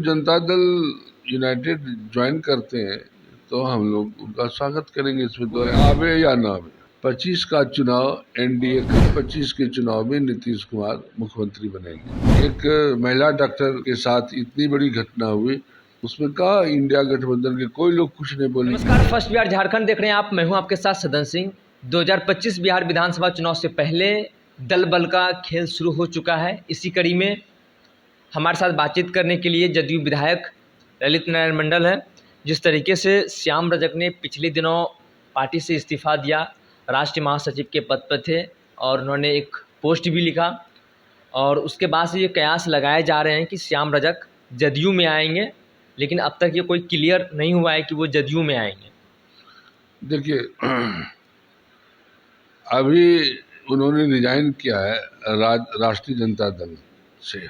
Janata Dal United join करते हैं तो हम लोग उनका स्वागत करेंगे। इसमें तो आवे या ना आवे। 25 का चुनाव एनडीए का, 25 के चुनाव में नीतीश कुमार मुख्यमंत्री बनेंगे। एक महिला डॉक्टर के साथ इतनी बड़ी घटना हुई, उसमें कहा इंडिया गठबंधन के कोई लोग कुछ नहीं बोले। नमस्कार, फर्स्ट बिहार झारखंड देख रहे हैं आप। मैं हूं आपके साथ सदन सिंह। 2025 बिहार विधानसभा चुनाव से पहले दल बल का खेल शुरू हो चुका है। इसी कड़ी में हमारे साथ बातचीत करने के लिए जदयू विधायक ललित नारायण मंडल है। जिस तरीके से श्याम रजक ने पिछले दिनों पार्टी से इस्तीफा दिया, राष्ट्रीय महासचिव के पद पर थे और उन्होंने एक पोस्ट भी लिखा और उसके बाद से ये कयास लगाए जा रहे हैं कि श्याम रजक जदयू में आएंगे, लेकिन अब तक ये कोई क्लियर नहीं हुआ है कि वो जदयू में आएंगे। देखिए, अभी उन्होंने रिजाइन किया है राष्ट्रीय जनता दल से।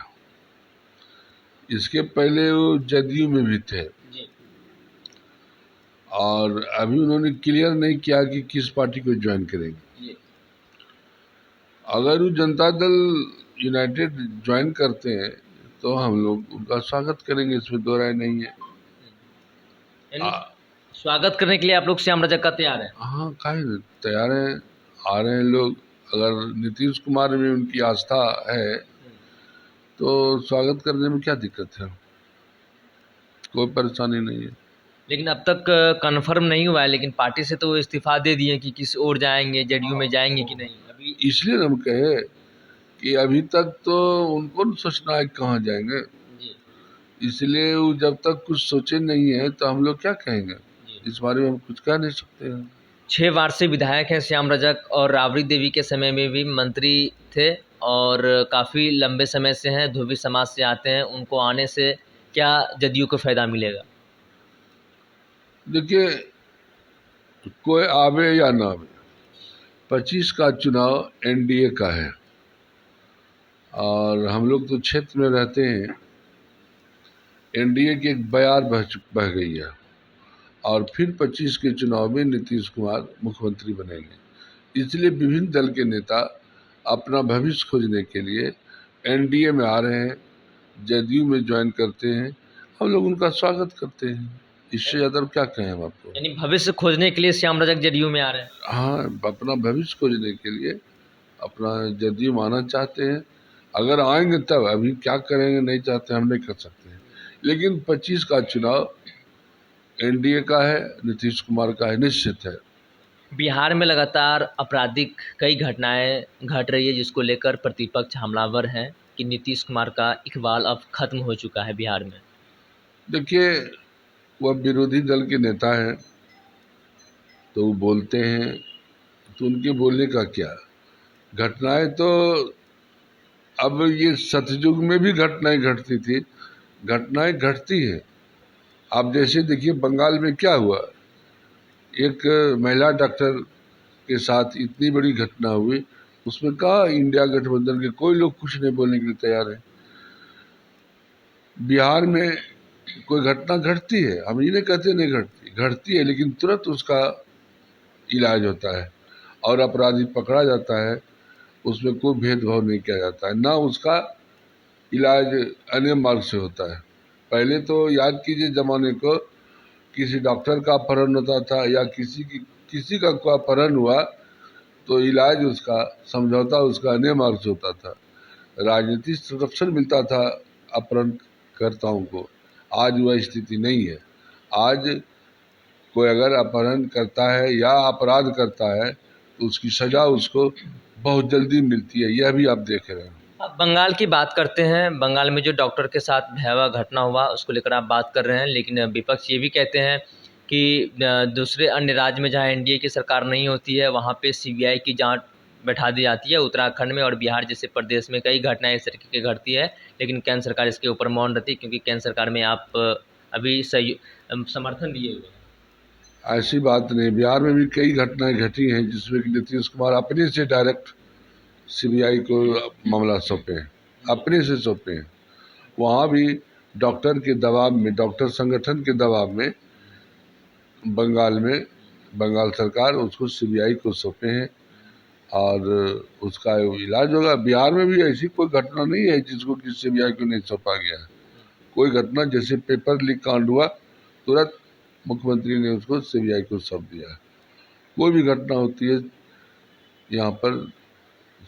इसके पहले वो जदयू में भी थे जी। और अभी उन्होंने क्लियर नहीं किया कि किस पार्टी को ज्वाइन करेंगे। जी। अगर वो जनता दल यूनाइटेड ज्वाइन करते हैं तो हम लोग उनका स्वागत करेंगे, इसमें दो राय नहीं है। यानी स्वागत करने के लिए आप लोग श्याम रजक का तैयार है? हाँ, काहे नहीं, तैयार हैं, आ रहे हैं लोग। अगर नीतीश कुमार में उनकी आस्था है तो स्वागत करने में क्या दिक्कत है, कोई परेशानी नहीं है। लेकिन अब तक कंफर्म नहीं हुआ है, लेकिन पार्टी से तो वो इस्तीफा दे दिए कि किस ओर जाएंगे, जदयू में जाएंगे कि नहीं अभी। इसलिए हम कहे कि अभी तक तो उनको न सोचना है कहाँ जाएंगे। जी। इसलिए वो जब तक कुछ सोचे नहीं है तो हम लोग क्या कहेंगे, जी। इस बारे में हम कुछ कह नहीं सकते हैं। 6 बार से विधायक हैं श्याम रजक और राबड़ी देवी के समय में भी मंत्री थे और काफ़ी लंबे समय से हैं, धोबी समाज से आते हैं। उनको आने से क्या जदयू को फ़ायदा मिलेगा? देखिए, कोई आवे या ना आवे, 25 का चुनाव एनडीए का है और हम लोग तो क्षेत्र में रहते हैं। एनडीए की एक बयार बह गई है और फिर 25 के चुनाव में नीतीश कुमार मुख्यमंत्री बनेंगे। इसलिए विभिन्न दल के नेता अपना भविष्य खोजने के लिए एनडीए में आ रहे हैं, जदयू में ज्वाइन करते हैं। हम लोग उनका स्वागत करते हैं, इससे ज़्यादा क्या कहें हम आपको। यानी भविष्य खोजने के लिए श्याम रजक जदयू में आ रहे हैं? हाँ, अपना भविष्य खोजने के लिए अपना जदयू में आना चाहते हैं। अगर आएंगे तब, अभी क्या करेंगे नहीं चाहते, हम नहीं कर सकते हैं। लेकिन 25 का चुनाव एनडीए का है, नीतीश कुमार का है, निश्चित है। बिहार में लगातार आपराधिक कई घटनाएं घट रही है, जिसको लेकर प्रतिपक्ष हमलावर हैं कि नीतीश कुमार का इकबाल अब खत्म हो चुका है बिहार में। देखिए, वह विरोधी दल के नेता हैं तो वो बोलते हैं, तो उनके बोलने का क्या। घटनाएं तो अब ये सतयुग में भी घटनाएं घटती थी, घटनाएं घटती हैं। आप जैसे देखिए, बंगाल में क्या हुआ, एक महिला डॉक्टर के साथ इतनी बड़ी घटना हुई, उसमें कहा इंडिया गठबंधन के कोई लोग कुछ नहीं बोलने के लिए तैयार है। बिहार में कोई घटना घटती है, हम ये नहीं कहते नहीं घटती, घटती है, लेकिन तुरंत उसका इलाज होता है और अपराधी पकड़ा जाता है। उसमें कोई भेदभाव नहीं किया जाता है, ना उसका इलाज अन्य मार्ग से होता है। पहले तो याद कीजिए ज़माने को, किसी डॉक्टर का अपहरण होता था या किसी का कोई अपहरण हुआ तो इलाज उसका, समझौता उसका अन्य मार्ग से होता था। राजनीतिक संरक्षण मिलता था अपहरणकर्ताओं को। आज वह स्थिति नहीं है। आज कोई अगर अपहरण करता है या अपराध करता है तो उसकी सज़ा उसको बहुत जल्दी मिलती है, यह भी आप देख रहे हैं। अब बंगाल की बात करते हैं। बंगाल में जो डॉक्टर के साथ भयावह घटना हुआ उसको लेकर आप बात कर रहे हैं, लेकिन विपक्ष ये भी कहते हैं कि दूसरे अन्य राज्य में जहां एनडीए की सरकार नहीं होती है वहां पे सीबीआई की जांच बैठा दी जाती है। उत्तराखंड में और बिहार जैसे प्रदेश में कई घटनाएं इस तरीके की घटती है, लेकिन केंद्र सरकार इसके ऊपर मौन रहती है, क्योंकि केंद्र सरकार में आप अभी सही समर्थन दिए हुए हैं। ऐसी बात नहीं, बिहार में भी कई घटनाएं घटी हैं जिसमें कि नीतीश कुमार अपने से डायरेक्ट सीबीआई को मामला सौंपे हैं, अपने से सौंपे हैं। वहाँ भी डॉक्टर के दबाव में, डॉक्टर संगठन के दबाव में बंगाल सरकार उसको सीबीआई को सौंपे हैं और उसका इलाज होगा। बिहार में भी ऐसी कोई घटना नहीं है जिसको कि सीबीआई को नहीं सौंपा गया है। कोई घटना जैसे पेपर लीक कांड हुआ, तुरंत मुख्यमंत्री ने उसको सीबीआई को सौंप दिया है। कोई भी घटना होती है यहाँ पर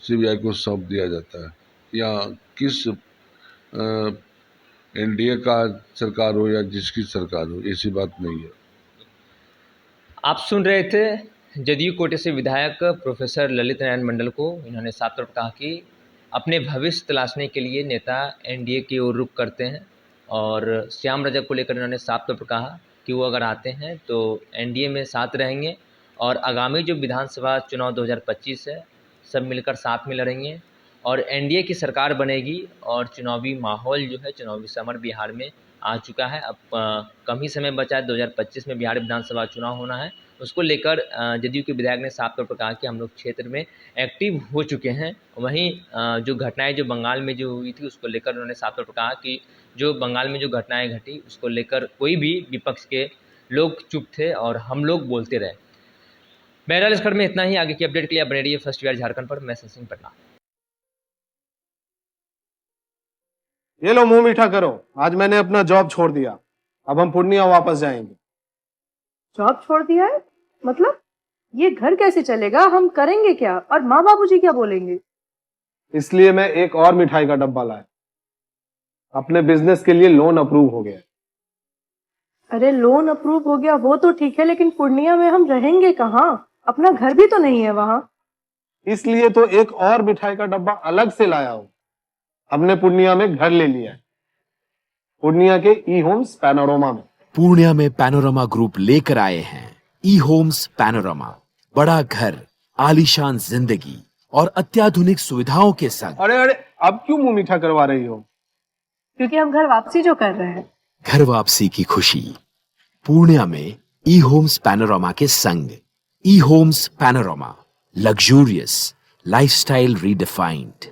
सीबीआई को सौंप दिया जाता है। यहाँ किस एनडीए का सरकार हो या जिसकी सरकार हो, ऐसी बात नहीं है। आप सुन रहे थे जदयू कोटे से विधायक प्रोफेसर ललित नारायण मंडल को। इन्होंने साफ तौर पर कहा कि अपने भविष्य तलाशने के लिए नेता एनडीए की ओर रुख करते हैं, और श्याम रजक को लेकर इन्होंने साफ तौर पर कहा कि वो अगर आते हैं तो एनडीए में साथ रहेंगे, और आगामी जो विधानसभा चुनाव 2025 है सब मिलकर साथ में लड़ेंगे, और एनडीए की सरकार बनेगी। और चुनावी माहौल जो है, चुनावी समर बिहार में आ चुका है। अब कम ही समय बचा है, 2025 में बिहार विधानसभा चुनाव होना है। उसको लेकर जदयू के विधायक ने साफ तौर पर कहा कि हम लोग क्षेत्र में एक्टिव हो चुके हैं। वहीं जो घटनाएं जो बंगाल में जो हुई थी उसको लेकर उन्होंने साफ तौर पर कहा कि जो बंगाल में जो घटनाएं घटी उसको लेकर कोई भी विपक्ष के लोग चुप थे और हम लोग बोलते रहे। बहरहाल इस खबर में इतना ही। आगे की अपडेट के लिए आप बने रहिए फर्स्ट बिहार झारखंड पर। मैं सिंह पटना। ये लो मुंह मीठा करो, आज मैंने अपना जॉब छोड़ दिया, अब हम पूर्णिया वापस जाएंगे। जॉब छोड़ दिया है? मतलब ये घर कैसे चलेगा? हम करेंगे क्या? और माँ बाबूजी क्या बोलेंगे? इसलिए मैं एक और मिठाई का डब्बा लाया। अपने बिजनेस के लिए लोन अप्रूव हो गया। अरे लोन अप्रूव हो गया वो तो ठीक है, लेकिन पूर्णिया में हम रहेंगे कहाँ? अपना घर भी तो नहीं है वहाँ। इसलिए तो एक और मिठाई का डब्बा अलग से लाया हूँ। हमने पूर्णिया में घर ले लिया है, पूर्णिया के ई होम्स पैनोरमा में। पूर्णिया में पैनोरमा ग्रुप लेकर आए हैं ई होम्स पैनोरमा। बड़ा घर, आलीशान जिंदगी और अत्याधुनिक सुविधाओं के संग। अरे अरे, अब क्यों मुंह मीठा करवा रही हो? क्योंकि हम घर वापसी जो कर रहे हैं। घर वापसी की खुशी पूर्णिया में ई होम्स पैनोरमा के संग। E homes panorama, luxurious lifestyle redefined.